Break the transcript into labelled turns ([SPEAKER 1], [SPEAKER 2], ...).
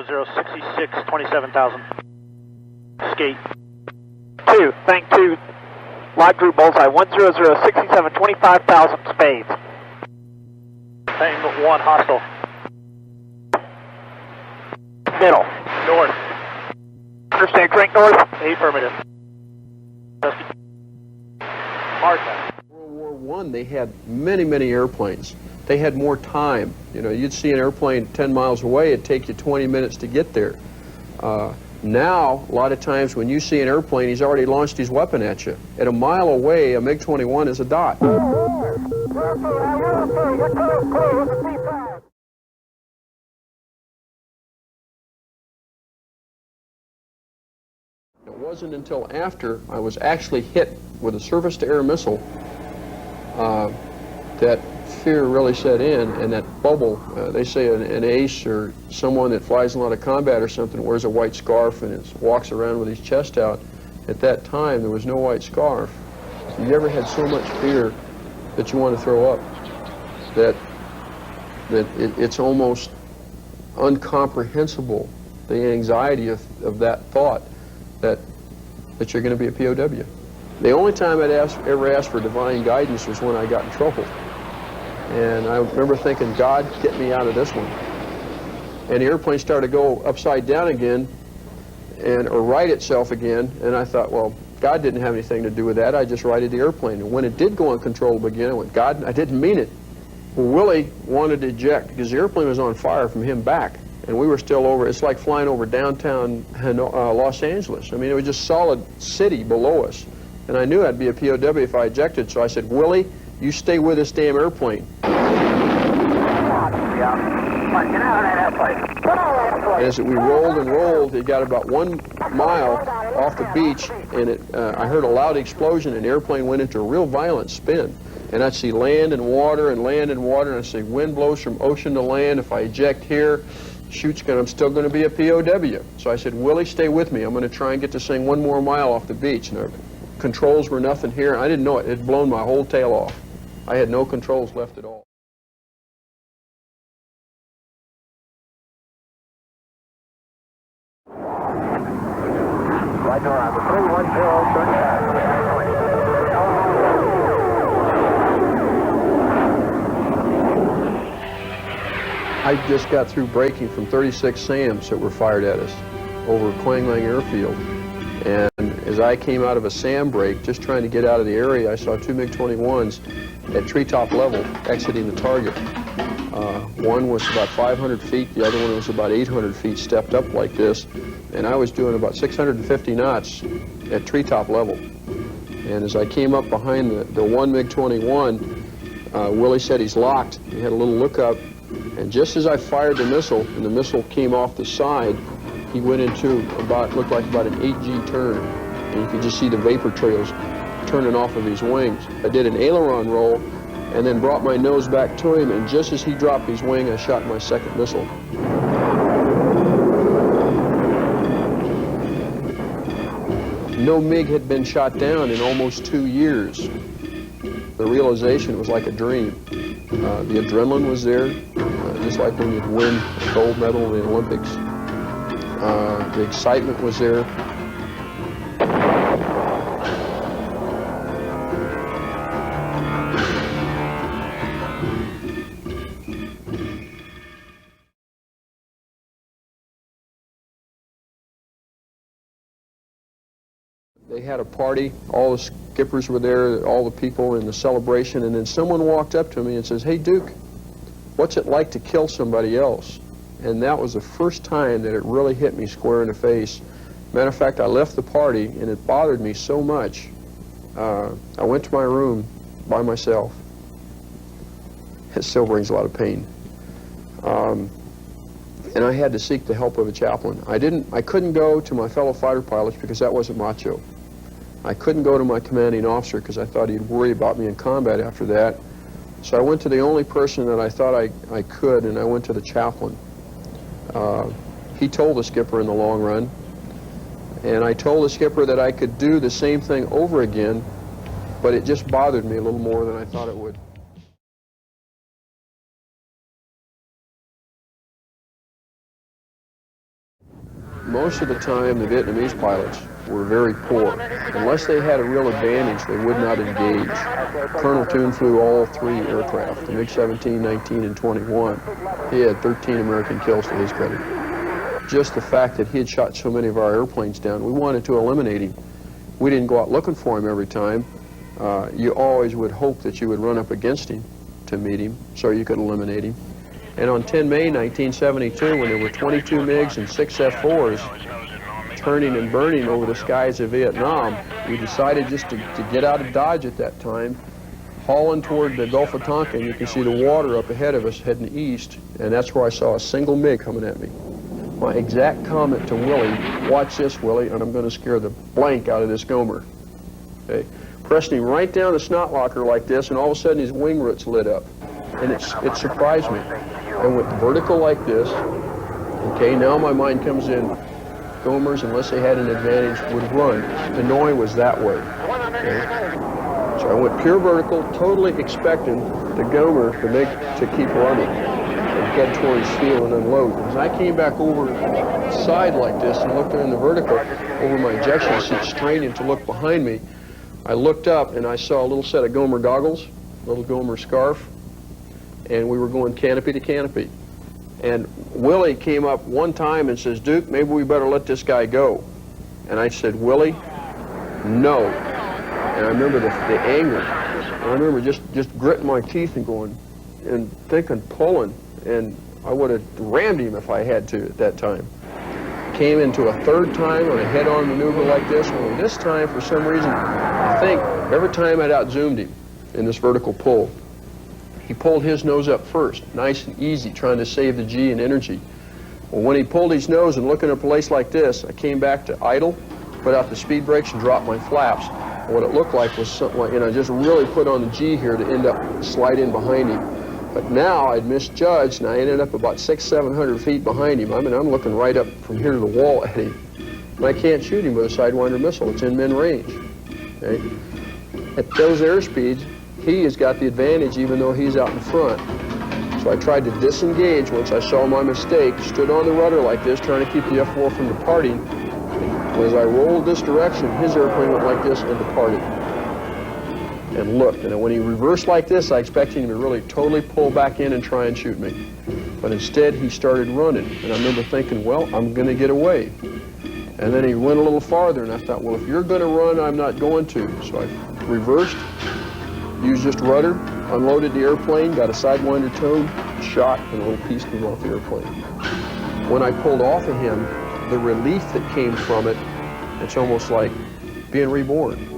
[SPEAKER 1] 066, 27,000. Skate.
[SPEAKER 2] 2, thank 2. Live group bullseye, 10067, 25,000 spades.
[SPEAKER 1] Tango 1, hostile.
[SPEAKER 2] Middle.
[SPEAKER 1] North.
[SPEAKER 2] Understand, crank north.
[SPEAKER 1] Affirmative. Martha.
[SPEAKER 3] World War I, they had many airplanes. They had more time. You know, you'd see an airplane 10 miles away, it'd take you 20 minutes to get there. Now, a lot of times when you see an airplane, he's already launched his weapon at you. At a mile away, a MiG-21 is a dot. It wasn't until after I was actually hit with a surface-to-air missile that fear really set in, and that bubble, they say an ace or someone that flies in a lot of combat or something wears a white scarf and walks around with his chest out. At that time, there was no white scarf. You ever had so much fear that you want to throw up, that it's almost incomprehensible, the anxiety of that thought that you're going to be a POW. The only time I'd ever asked for divine guidance was when I got in trouble. And I remember thinking, God, get me out of this one. And the airplane started to go upside down again, or right itself again, and I thought, well, God didn't have anything to do with that. I just righted the airplane. And when it did go uncontrollable again, I went, God, I didn't mean it. Well, Willie wanted to eject because the airplane was on fire from him back, and we were still over. It's like flying over downtown Los Angeles. I mean, it was just solid city below us. And I knew I'd be a POW if I ejected, so I said, Willie, you stay with this damn airplane. As we rolled and rolled, it got about 1 mile off the beach, and I heard a loud explosion, and the airplane went into a real violent spin. And I'd see land and water and land and water, and I'd see wind blows from ocean to land. If I eject here, I'm still going to be a POW. So I said, Willie, stay with me. I'm going to try and get this thing 1 more mile off the beach. And our controls were nothing here. I didn't know it. It had blown my whole tail off. I had no controls left at all.
[SPEAKER 2] Right around the 310,
[SPEAKER 3] I just got through breaking from 36 SAMs that were fired at us over Quang Lang Airfield. And as I came out of a SAM break, just trying to get out of the area, I saw 2 MiG-21s at treetop level exiting the target. One was about 500 feet, the other one was about 800 feet stepped up like this, and I was doing about 650 knots at treetop level. And as I came up behind the one MiG-21, Willie said he's locked. He had a little look up, and just as I fired the missile, and the missile came off the side, he went into looked like about an 8G turn, and you could just see the vapor trails turning off of his wings. I did an aileron roll, and then brought my nose back to him, and just as he dropped his wing, I shot my second missile. No MiG had been shot down in almost 2 years. The realization was like a dream. The adrenaline was there, just like when you'd win a gold medal in the Olympics. The excitement was there. They had a party, all the skippers were there, all the people in the celebration, and then someone walked up to me and says, "Hey Duke, what's it like to kill somebody else?" And that was the first time that it really hit me square in the face. Matter of fact, I left the party, and it bothered me so much. I went to my room by myself. It still brings a lot of pain. And I had to seek the help of a chaplain. I couldn't go to my fellow fighter pilots because that wasn't macho. I couldn't go to my commanding officer because I thought he'd worry about me in combat after that. So I went to the only person that I thought I could, and I went to the chaplain. He told the skipper in the long run, and I told the skipper that I could do the same thing over again, but it just bothered me a little more than I thought it would. most of the time the Vietnamese pilots were very poor. Unless they had a real advantage, they would not engage. Colonel Toon flew all three aircraft, the MiG-17, 19, and 21. He had 13 American kills to his credit. Just the fact that he had shot so many of our airplanes down, we wanted to eliminate him. We didn't go out looking for him every time. You always would hope that you would run up against him to meet him so you could eliminate him. And on 10 May 1972, when there were 22 MiGs and 6 F-4s turning and burning over the skies of Vietnam, we decided just to get out of Dodge at that time, hauling toward the Gulf of Tonkin. You can see the water up ahead of us heading east, and that's where I saw a single MiG coming at me. My exact comment to Willie, watch this, Willie, and I'm going to scare the blank out of this Gomer. Okay. Pressed him right down the snot locker like this, and all of a sudden his wing roots lit up. And it surprised me. I went vertical like this. Okay, now my mind comes in. Gomers, unless they had an advantage, would run. Hanoi was that way. Okay? So I went pure vertical, totally expecting the Gomer, the MiG, to keep running and head toward his field and unload. As I came back over the side like this and looked in the vertical over my ejection seat, straining to look behind me, I looked up and I saw a little set of Gomer goggles, a little Gomer scarf, and we were going canopy to canopy. And Willie came up one time and says, Duke, maybe we better let this guy go. And I said, Willie, no. And I remember the anger. And I remember just gritting my teeth and going and thinking, pulling. And I would have rammed him if I had to at that time. Came into a third time on a head-on maneuver like this, only this time, for some reason, I think every time I'd out-zoomed him in this vertical pull. He pulled his nose up first, nice and easy, trying to save the G and energy. Well, when he pulled his nose and looking at a place like this, I came back to idle, put out the speed brakes and dropped my flaps. And what it looked like was something like, just really put on the G here to end up slide in behind him. But now I'd misjudged, and I ended up about 600-700 feet behind him. I mean, I'm looking right up from here to the wall at him. And I can't shoot him with a Sidewinder missile. It's in min range. Okay? At those airspeeds, he has got the advantage even though he's out in front. So I tried to disengage once I saw my mistake, stood on the rudder like this, trying to keep the F-4 from departing. And as I rolled this direction, his airplane went like this and departed. And looked, and when he reversed like this, I expected him to really totally pull back in and try and shoot me. But instead, he started running, and I remember thinking, well, I'm going to get away. And then he went a little farther, and I thought, well, if you're going to run, I'm not going to. So I reversed, used just rudder, unloaded the airplane, got a Sidewinder towed, shot, and a little piece came off the airplane. When I pulled off of him, the relief that came from it, it's almost like being reborn.